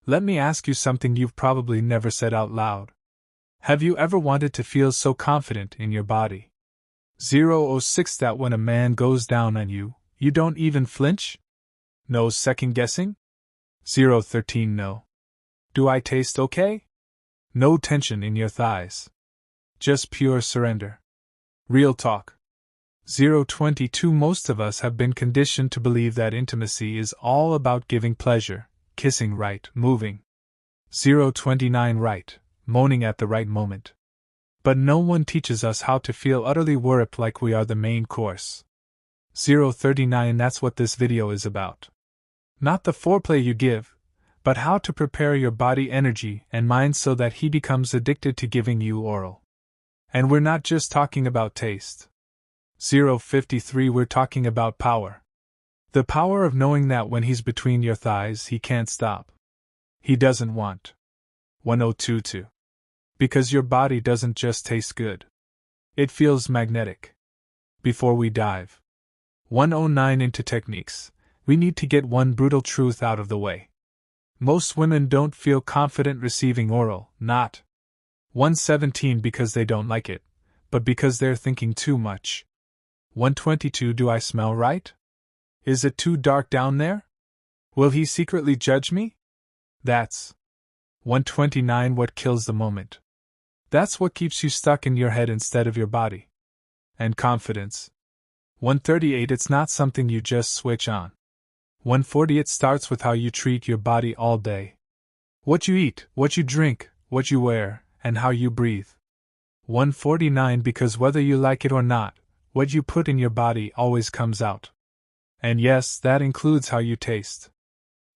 Let me ask you something you've probably never said out loud. Have you ever wanted to feel so confident in your body? 006 that when a man goes down on you, you don't even flinch? No second guessing? 013 no. Do I taste okay? No tension in your thighs. Just pure surrender. Real talk. 022 most of us have been conditioned to believe that intimacy is all about giving pleasure, kissing right, moving. 029 right, moaning at the right moment. But no one teaches us how to feel utterly warped like we are the main course. 039 that's what this video is about. Not the foreplay you give, but how to prepare your body, energy, and mind so that he becomes addicted to giving you oral. And we're not just talking about taste. 053 we're talking about power. The power of knowing that when he's between your thighs he can't stop. He doesn't want. 1022. Because your body doesn't just taste good. It feels magnetic. Before we dive 109 into techniques, we need to get one brutal truth out of the way. Most women don't feel confident receiving oral, not 117 because they don't like it, but because they're thinking too much. 122 do I smell right? Is it too dark down there? Will he secretly judge me? That's 129 what kills the moment. That's what keeps you stuck in your head instead of your body. And confidence. 138 it's not something you just switch on. 140 it starts with how you treat your body all day. What you eat, what you drink, what you wear, and how you breathe. 149 because whether you like it or not, what you put in your body always comes out. And yes, that includes how you taste.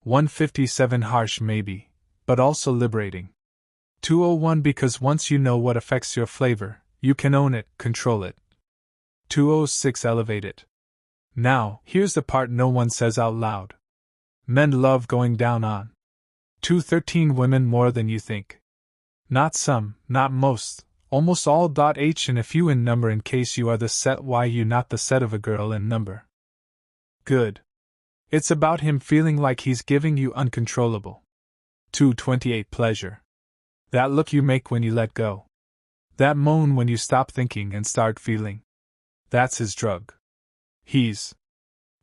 157 harsh maybe, but also liberating. 201 because once you know what affects your flavor, you can own it, control it. 206 elevate it. Now, here's the part no one says out loud. Men love going down on. 213 women more than you think. Not some, not most, almost all. H and a few in number in case you are the set Y you not the set of a girl in number. Good. It's about him feeling like he's giving you uncontrollable. 228 pleasure. That look you make when you let go. That moan when you stop thinking and start feeling. That's his drug. He's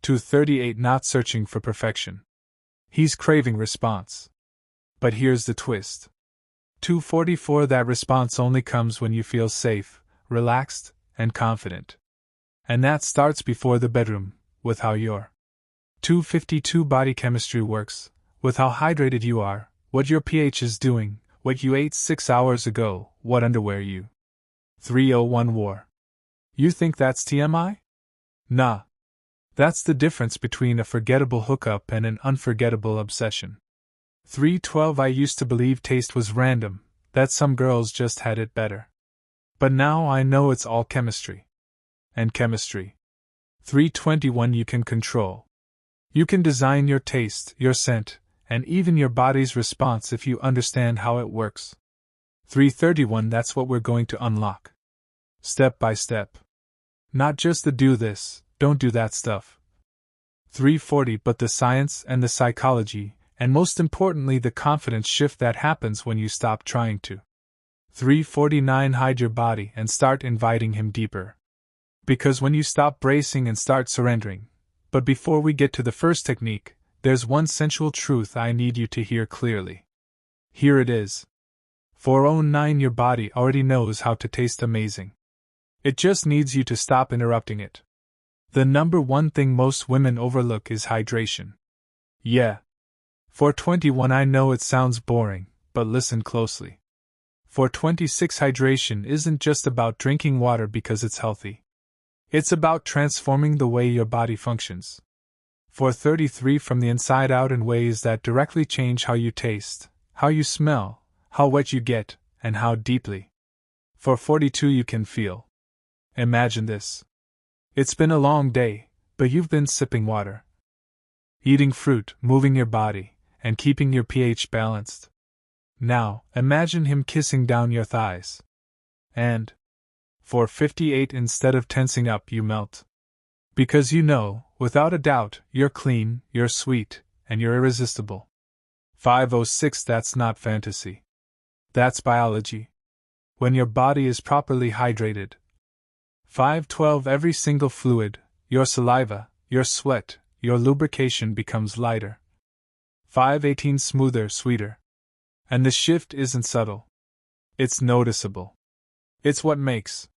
238 not searching for perfection. He's craving response. But here's the twist. 244 that response only comes when you feel safe, relaxed, and confident. And that starts before the bedroom, with how your 252 body chemistry works, with how hydrated you are, what your pH is doing, what you ate 6 hours ago, what underwear you 301 wore. You think that's TMI? Nah. That's the difference between a forgettable hookup and an unforgettable obsession. 312 I used to believe taste was random, that some girls just had it better. But now I know it's all chemistry. And chemistry. 321 you can control. You can design your taste, your scent, and even your body's response if you understand how it works. 331 that's what we're going to unlock. Step by step. Not just the do this, don't do that stuff. 340 but the science and the psychology, and most importantly the confidence shift that happens when you stop trying to. 349 hide your body and start inviting him deeper. Because when you stop bracing and start surrendering. But before we get to the first technique, there's one sensual truth I need you to hear clearly. Here it is. 409 your body already knows how to taste amazing. It just needs you to stop interrupting it. The number one thing most women overlook is hydration. Yeah. 421 I know it sounds boring, but listen closely. 426 hydration isn't just about drinking water because it's healthy. It's about transforming the way your body functions. 433 from the inside out in ways that directly change how you taste, how you smell, how wet you get, and how deeply. 442 you can feel. Imagine this. It's been a long day, but you've been sipping water, eating fruit, moving your body, and keeping your pH balanced. Now, imagine him kissing down your thighs. And 458 instead of tensing up you melt. Because you know, without a doubt, you're clean, you're sweet, and you're irresistible. 5:06 That's not fantasy. That's biology. When your body is properly hydrated. 5:12 Every single fluid, your saliva, your sweat, your lubrication becomes lighter. 5:18 Smoother, sweeter. And the shift isn't subtle. It's noticeable. It's what makes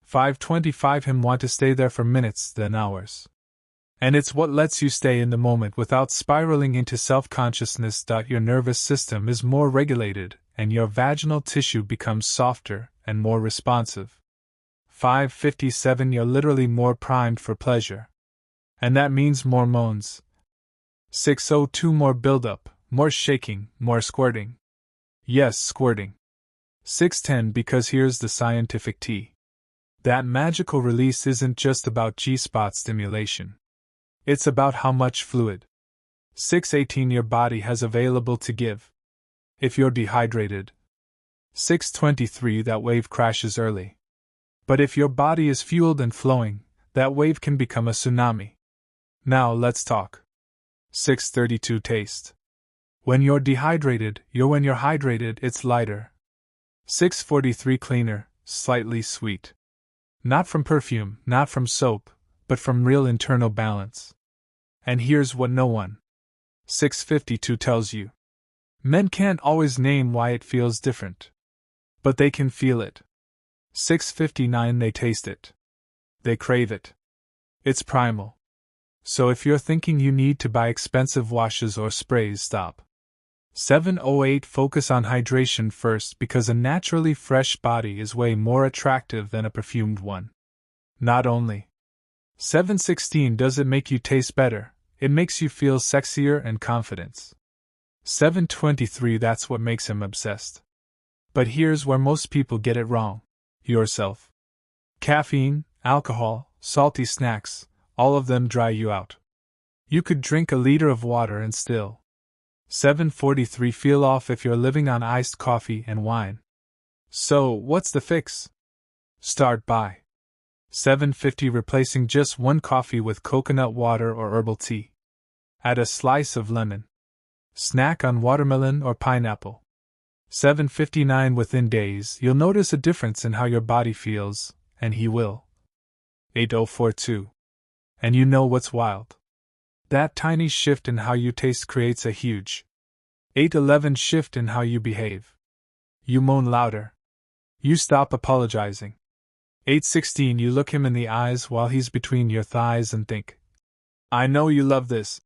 5:25 him want to stay there for minutes then hours. And it's what lets you stay in the moment without spiraling into self-consciousness. Your nervous system is more regulated, and your vaginal tissue becomes softer and more responsive. 5:57 You're literally more primed for pleasure. And that means more moans. 6:02 More buildup, more shaking, more squirting. Yes, squirting. 6:10 Because here's the scientific tea. That magical release isn't just about G-spot stimulation. It's about how much fluid. 6:18 Your body has available to give. If you're dehydrated. 6:23 That wave crashes early. But if your body is fueled and flowing, that wave can become a tsunami. Now let's talk. 6:32 Taste. When you're dehydrated, when you're hydrated, it's lighter. 6:43 Cleaner, slightly sweet. Not from perfume, not from soap, but from real internal balance. And here's what no one. 6:52 tells you. Men can't always name why it feels different. But they can feel it. 6:59 They taste it. They crave it. It's primal. So if you're thinking you need to buy expensive washes or sprays, stop. 7:08 Focus on hydration first because a naturally fresh body is way more attractive than a perfumed one. Not only. 7:16 Does it make you taste better? It makes you feel sexier and confident. 7:23 That's what makes him obsessed. But here's where most people get it wrong. Yourself. Caffeine, alcohol, salty snacks, all of them dry you out. You could drink a liter of water and still. 7:43 Feel off if you're living on iced coffee and wine. So, what's the fix? Start by 7:50 Replacing just one coffee with coconut water or herbal tea. Add a slice of lemon. Snack on watermelon or pineapple. 7:59 Within days, you'll notice a difference in how your body feels, and he will. 8:042 And you know what's wild? That tiny shift in how you taste creates a huge 8:11 shift in how you behave. You moan louder. You stop apologizing. 8:16 You look him in the eyes while he's between your thighs and think, I know you love this.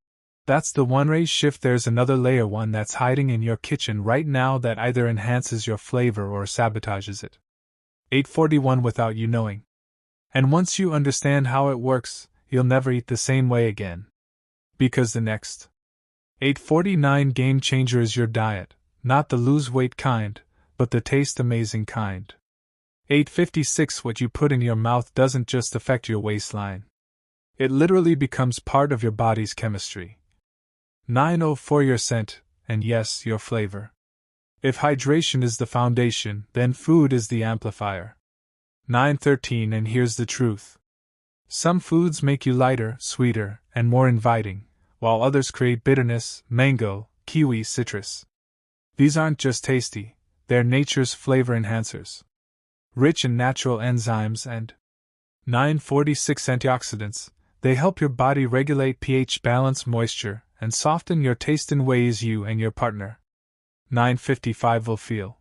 That's the one raise shift. There's another layer, one that's hiding in your kitchen right now that either enhances your flavor or sabotages it. 8:41 Without you knowing. And once you understand how it works, you'll never eat the same way again. Because the next 8:49 game changer is your diet, not the lose weight kind, but the taste amazing kind. 8:56 What you put in your mouth doesn't just affect your waistline. It literally becomes part of your body's chemistry. 9:04 Your scent, and yes, your flavor. If hydration is the foundation, then food is the amplifier. 9:13 And here's the truth. Some foods make you lighter, sweeter, and more inviting, while others create bitterness, mango, kiwi, citrus. These aren't just tasty, they're nature's flavor enhancers. Rich in natural enzymes and 9:46 Antioxidants. They help your body regulate pH, balance moisture, and soften your taste in ways you and your partner. 9:55 Will feel.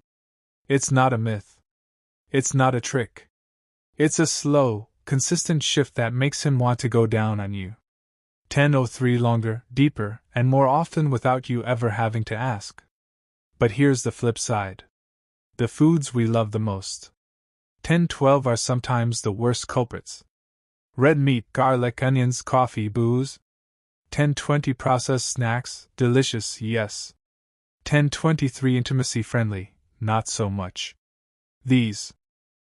It's not a myth. It's not a trick. It's a slow, consistent shift that makes him want to go down on you. 10:03 Longer, deeper, and more often without you ever having to ask. But here's the flip side. The foods we love the most. 10:12 are sometimes the worst culprits. Red meat, garlic, onions, coffee, booze. 10:20 Processed snacks, delicious, yes. 10:23 Intimacy friendly, not so much. These